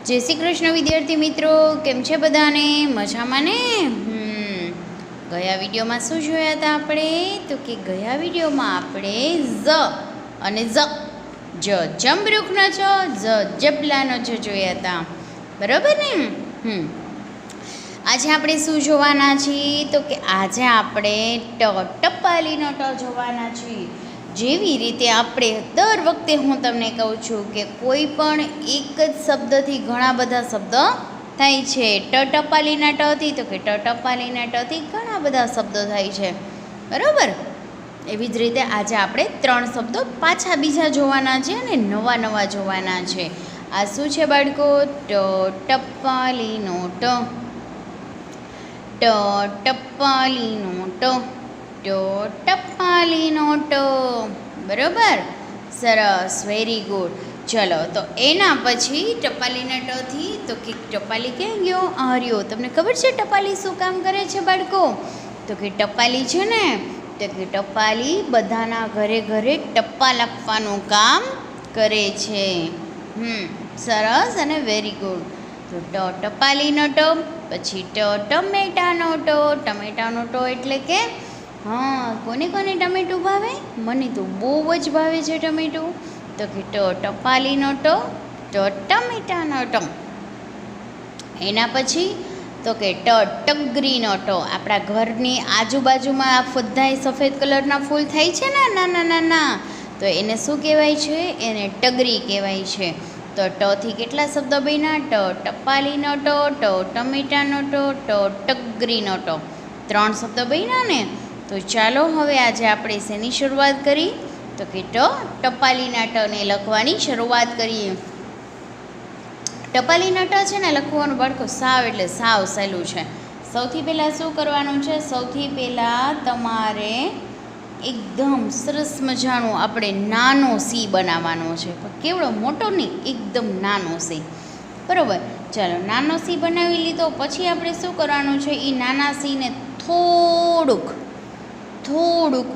જય શ્રી કૃષ્ણ વિદ્યાર્થી મિત્રો, કેમ છે બધાને? મજામાં ને? ગયા વિડીયોમાં શું જોયા હતા આપણે? તો કે ગયા વિડીયોમાં આપણે ઝ અને જ જમરૂખનો જ જબલાનો જ જોયા હતા, બરાબર ને? આજે આપણે શું જોવાના છીએ? તો કે આજે આપણે ટપાલીનો ટ જોવાના છીએ. જેવી રીતે આપણે દર વખતે હું તમને કહું છું કે કોઈ પણ એક જ શબ્દથી ઘણા બધા શબ્દ થાય છે. ટપાલીના ટથી તો કે ટપાલીના ટથી ઘણા બધા શબ્દો થાય છે, બરાબર? એવી જ રીતે આજે આપણે 3 શબ્દો પાછા બીજા જોવાના છે અને નવા નવા જોવાના છે. આ શું છે બાળકો? ટપાલીનો ટપાલીનો ટપાલીનો ટ, બરાબર? સરસ, વેરી ગુડ. ચલો, તો એના પછી ટપાલીના ટથી તો કે ટપાલી ક્યાં ગયો? આ રહ્યો. તમને ખબર છે ટપાલી શું કામ કરે છે બાળકો? તો કે ટપાલી છે ને, તો કે ટપાલી બધાના ઘરે ઘરે ટપાલ આપવાનું કામ કરે છે. સરસ અને વેરી ગુડ. તો ટપાલીનો ટ, પછી ટમેટાનો ટમેટાનો ટ એટલે કે કોને કોને ટમેટું ભાવે? મને તો બહુ જ ભાવે છે ટમેટું. તો કે ટપાલીનો ટમેટાનો એના પછી તો કે ટગરીનો આપણા ઘરની આજુબાજુમાં બધાય સફેદ કલરના ફૂલ થાય છે ને, નાના નાના, તો એને શું કહેવાય છે? એને ટગરી કહેવાય છે. તો ટથી કેટલા શબ્દો બન્યા? ટપાલીનો ટમેટાનો ટગરીનો 3 શબ્દો બન્યા ને? તો ચાલો હવે આજે આપણે શેની શરૂઆત કરી? તો કે ટપાલીના ટને લખવાની શરૂઆત કરીએ. ટપાલીના ટ છે ને લખવાનું બાળકો સાવ એટલે સાવ સહેલું છે. સૌથી પહેલાં શું કરવાનું છે? સૌથી પહેલાં તમારે એકદમ સરસ મજાનો આપણે નાનો સી બનાવવાનો છે, પણ કેવડો મોટો નહીં, એકદમ નાનો સી, બરાબર? ચાલો, નાનો સી બનાવી લીધો પછી આપણે શું કરવાનું છે? એ નાના સીને થોડુંક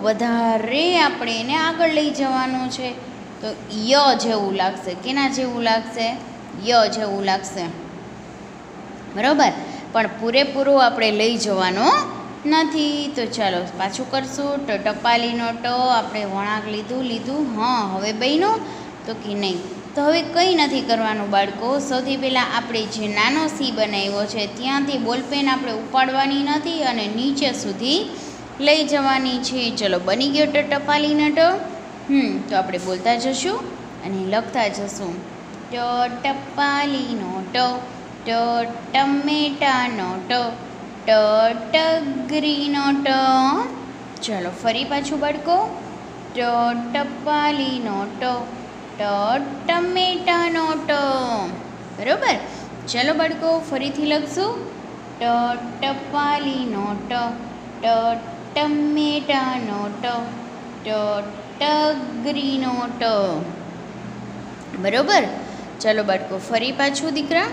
વધારે આપણે એને આગળ લઈ જવાનું છે. તો ય જેવું લાગશે. કેના જેવું લાગશે? ય જેવું લાગશે, બરાબર? પણ પૂરેપૂરું આપણે લઈ જવાનું નથી. તો ચાલો પાછું કરશું. ટપાલીનો ટ આપણે વળાંક લીધું. હવે બન્યું? તો કે નહીં. તો હવે કંઈ નથી કરવાનું બાળકો. સૌથી પહેલાં આપણે જે નાનો સી બનાવ્યો છે ત્યાંથી બોલપેન આપણે ઉપાડવાની નથી અને નીચે સુધી લઈ જવાની છે. ચલો, બની ગયો ટપાલીનો ટ. તો આપણે બોલતા જશું અને લખતા જશું. ટપાલીનો ટમેટાનો ટગરીનો ટ. ચલો ફરી પાછું બાળકો. ટપાલીનો ટમેટાનો ટ, બરાબર? ચલો બાળકો ફરીથી લખશું. ટપાલીનો ટમેટાનો ટગરીનો ટ, બરાબર? ચલો બાળકો ફરી પાછું દીકરા.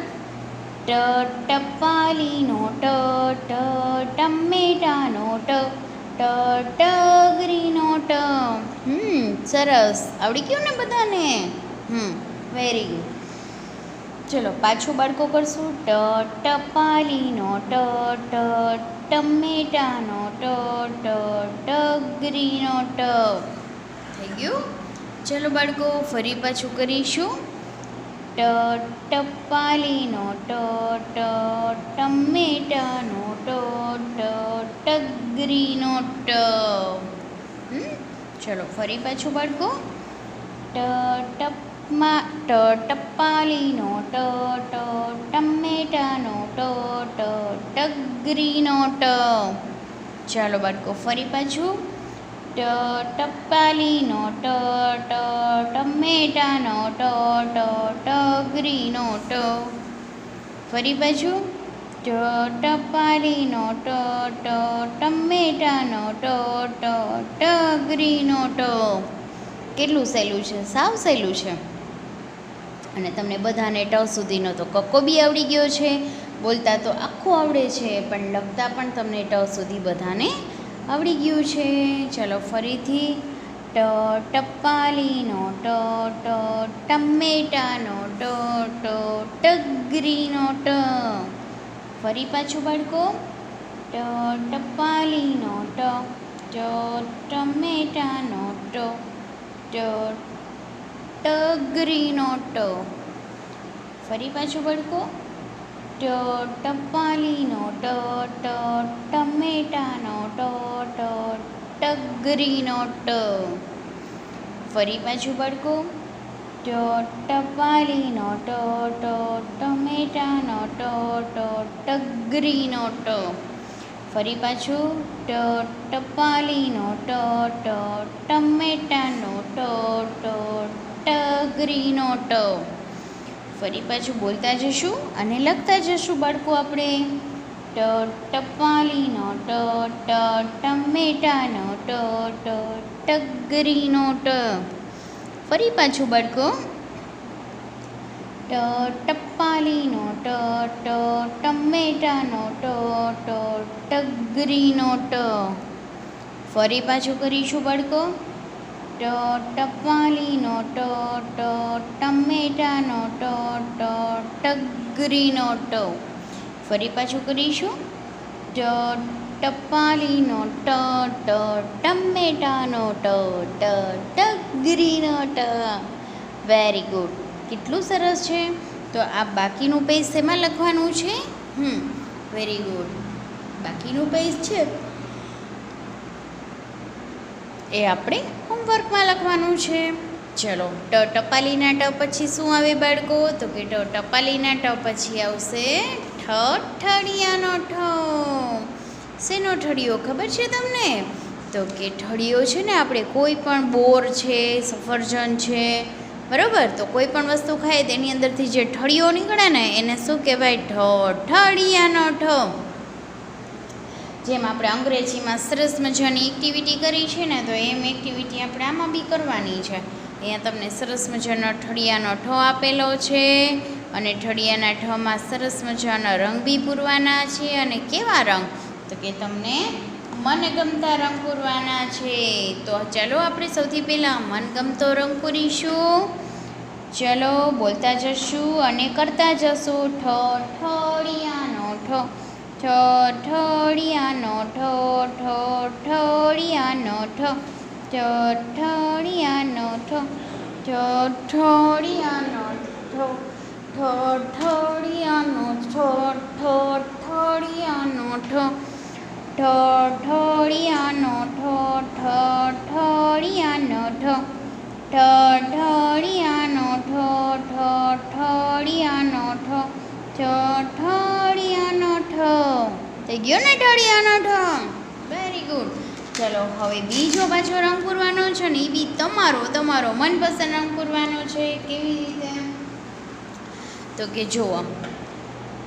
ટપાલીનો ટમેટાનો ટગરીનો ટ. સરસ, આવડી ગયું ને બધાને? Very good. ચલો પાછું બાળકો કરશું. ટપાલીનો ટમેટાનો ટગરીનો ટ. થઈ ગયું? ચલો બાળકો ફરી પાછું કરીશું. ટપાલીનો ટમેટાનો ટગરીનો ટ. ચલો ફરી પાછું બાળકો. ટપાલીનો ટમેટાનો ટગરીનો ટ. ચાલો બાળકો ફરી પાછું. ટપાલીનો ટમેટાનો ટગરીનો ટ. ફરી પાછું. ટપાલીનો ટમેટાનો ટગરીનો ટ. કેટલું સહેલું છે? સાવ સહેલું છે. અને તમને બધાને ટ સુધીનો તો કક્કો બી આવડી ગયો છે. બોલતા તો આખું આવડે છે, પણ લખતા પણ તમને ટ સુધી બધાને આવડી ગયું છે. ચલો ફરીથી. ટપાલીનો ટ ટમેટાનો ટ ટગરીનો ટ. ફરી પાછું બાળકો, ટપાલીનો ટ ટમેટાનો ટ ટગરીનો ટ. ફરી પાછું બાળકો, ટપાલીનો ટ ટમેટાનો ટ ટગરીનો ટ. ફરી પાછું બાળકો, ટપાલીનો ટ ટમેટાનો ટ ટગરીનો ટ. ફરી પાછું, ટપાલીનો ટ ટમેટાનો ટ ટગરીનો ટ. ફરી પાછું બોલતા જશું અને લખતા જશું બાળકો આપણે. ટપાલીનો ટ ટમેટાનો ટ ટગરીનો ટ. ફરી પાછું બાળકો, ટપાલીનો ટ ટમેટાનો ટ ટગરીનો ટ. ફરી પાછું કરીશું બાળકો, ટપાલીનો ટ ટમેટાનો ટ ટગરીનો ટ. ફરી પાછું કરીશું, ટપાલીનો ટ ટમેટાનો ટ ટગરીનો ટ. Very good. કેટલું સરસ છે. તો આ બાકીનું પેજ શેમાં લખવાનું છે? Very good. બાકીનું પેજ છે એ આપણે હોમવર્કમાં લખવાનું છે. ચલો, ટપાલીના ટ પછી શું આવે બાળકો? તો કે ટપાલીના ટ પછી આવશે ઠળિયાનો ઠ. શેનો ઠળિયો ખબર છે તમને? તો કે ઠળિયો છે ને, આપણે કોઈ પણ બોર છે, સફરજન છે, બરાબર, તો કોઈ પણ વસ્તુ ખાય તેની અંદરથી જે ઠળિયો નીકળે ને એને શું કહેવાય? ઠળિયાનો ઠ. જેમ આપણે અંગ્રેજીમાં સરસ મજાની એક્ટિવિટી કરી છે ને, તો એમ એક્ટિવિટી આપણે આમાં બી કરવાની છે. અહીંયા તમને સરસ મજાનો ઠળિયાનો ઠ આપેલો છે અને ઠળિયાના ઠમાં સરસ મજાના રંગ બી પૂરવાના છે. અને કેવા રંગ? તો કે તમને મનગમતા રંગ પૂરવાના છે. તો ચાલો આપણે સૌથી પહેલાં મનગમતો રંગ પૂરીશું. ચલો, બોલતા જશું અને કરતા જશું. ઠળિયાનો ઠ ઠળિયાનો ઠ ઠળિયાનો ઠ ઠળિયાનો ઠ ઠળિયાનો ઠ ઠળિયાનો ઠ ઠળિયાનો ઠ ઠળિયાનો ઠ ઠળિયાનો ઠ ઠળિયાનો ઠ ઠળિયાનો ઠ ઠળિયાનો ઠ. થઈ ગયો ને ઠળિયાનો ઠ? Very good. ચલો, હવે બીજો પાછો રંગ પૂરવાનો છે ને, એ બી તમારો મનપસંદ રંગ પૂરવાનો છે. કેવી રીતે? તો કે જુઓ,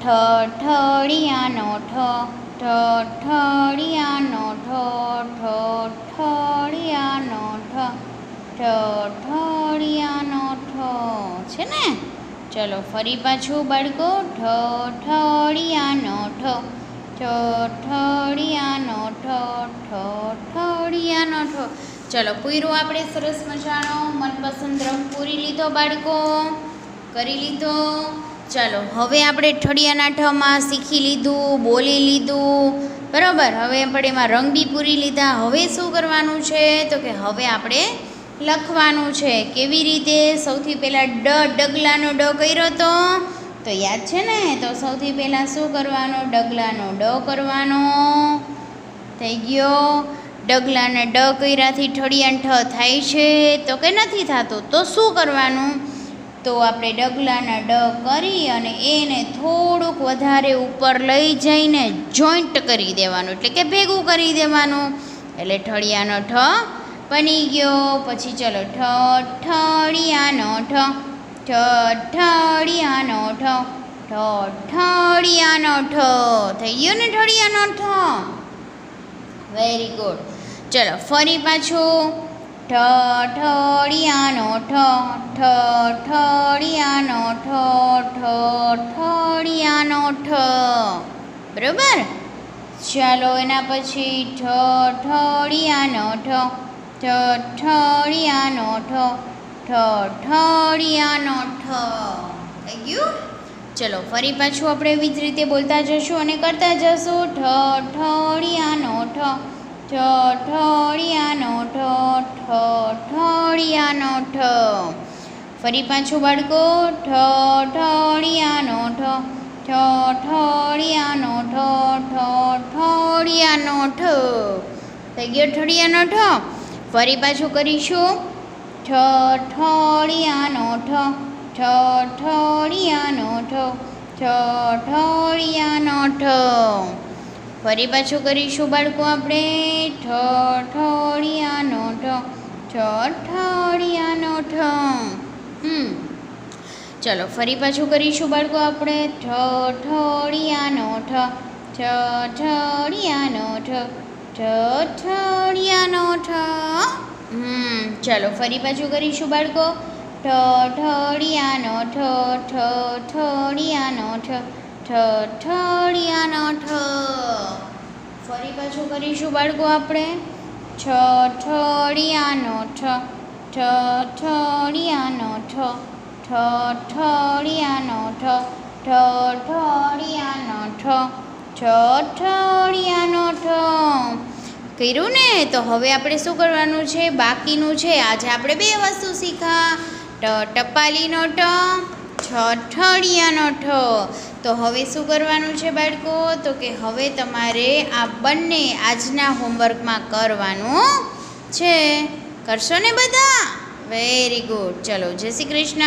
ઠળિયાનો ઠ ઠળિયાનો ઠ ઠળિયાનો ઠ ઠળિયાનો ઠ છે ને. ચલો, ફરી પાછું બાળકો, ઠળિયાનો ઠ ઠળિયાનો ઠ ઠળિયાનો ઠ. ચલો, પૂર્યો આપણે સરસ મજાનો મનપસંદ રંગ પૂરી લીધો બાળકો, કરી લીધો. ચાલો, હવે આપણે ઠળિયાના ઠમાં શીખી લીધું, બોલી લીધું, બરાબર. હવે આપણે એમાં રંગ બી પૂરી લીધા. હવે શું કરવાનું છે? તો કે હવે આપણે લખવાનું છે. કેવી રીતે? સૌથી પહેલાં ડગલાનો ડ કર્યો તો યાદ છે ને? તો સૌથી પહેલાં શું કરવાનું? ડગલાનો ડ કરવાનો. થઈ ગયો. ડગલાને ડ કર્યાથી ઠળિયાનો ઠ થાય છે તો કે નથી થતું? તો શું કરવાનું? તો આપણે ડગલાના ડ કરી અને એને થોડુંક વધારે ઉપર લઈ જઈને જોઈન્ટ કરી દેવાનું, એટલે કે ભેગું કરી દેવાનું. એટલે ઠળિયાનો ઠ બની ગયો. પછી ચલો, ઠળિયાનો ઠ ઠળિયાનો ઠ ઠળિયાનો ઠ. થઈ ગયો ને ઠળિયાનો ઠ? Very good. ચલો, ફરી પાછું, ઠળિયાનો ઠ ઠળિયાનો ઠ ઠળિયાનો ઠ. બરાબર. ચાલો, એના પછી ઠળિયાનો ઠ ઠઠડિયાનો ઠ ઠઠડિયાનો ઠ. થઈ ગયું? ચલો ફરી પાછું આપણે એવી જ રીતે બોલતા જશું અને કરતા જશું. ઠઠડિયાનો ઠ ઠઠડિયાનો ઠ ઠઠડિયાનો ઠ. ફરી પાછું બાળકો. ઠઠડિયાનો ઠ ઠઠડિયાનો ઠ ઠઠડિયાનો ઠ. થઈ ગયો ઠડિયાનો ઠ. ફરી પાછું કરીશું. ઠઠડિયાનો ઠ ઠઠડિયાનો ઠ ઠઠડિયાનો ઠ. ફરી પાછું કરીશું બાળકો આપણે. ઠઠડિયાનો ઠ ઠઠડિયાનો ઠ. ચલો ફરી પાછું કરીશું બાળકો આપણે. ઠઠડિયાનો ઠ ઠઠડિયાનો ઠ ઠઠડિયાનો ઠ. ચલો ફરી પાછું કરીશું બાળકો. ઠઠડિયાનો ઠ ઠઠડિયાનો ઠ ઠઠડિયાનો ઠ. ફરી પાછું કરીશું બાળકો આપણે. ઠઠડિયાનો ઠ ઠઠડિયાનો ઠ ઠઠડિયાનો ઠ ઠઠડિયાનો ઠ ઠઠડિયાનો ઠ. કર્યું ને? તો હવે આપણે શું કરવાનું છે? બાકીનું છે. આજે આપણે 2 વસ્તુ શીખા. ટપાલીનો ટ, ઠઠડિયાનો ઠ. તો હવે શું કરવાનું છે બાળકો? તો કે હવે તમારે આ બંને આજના હોમવર્કમાં કરવાનું છે. કરશો ને બધા? Very good. ચલો જય શ્રી કૃષ્ણ.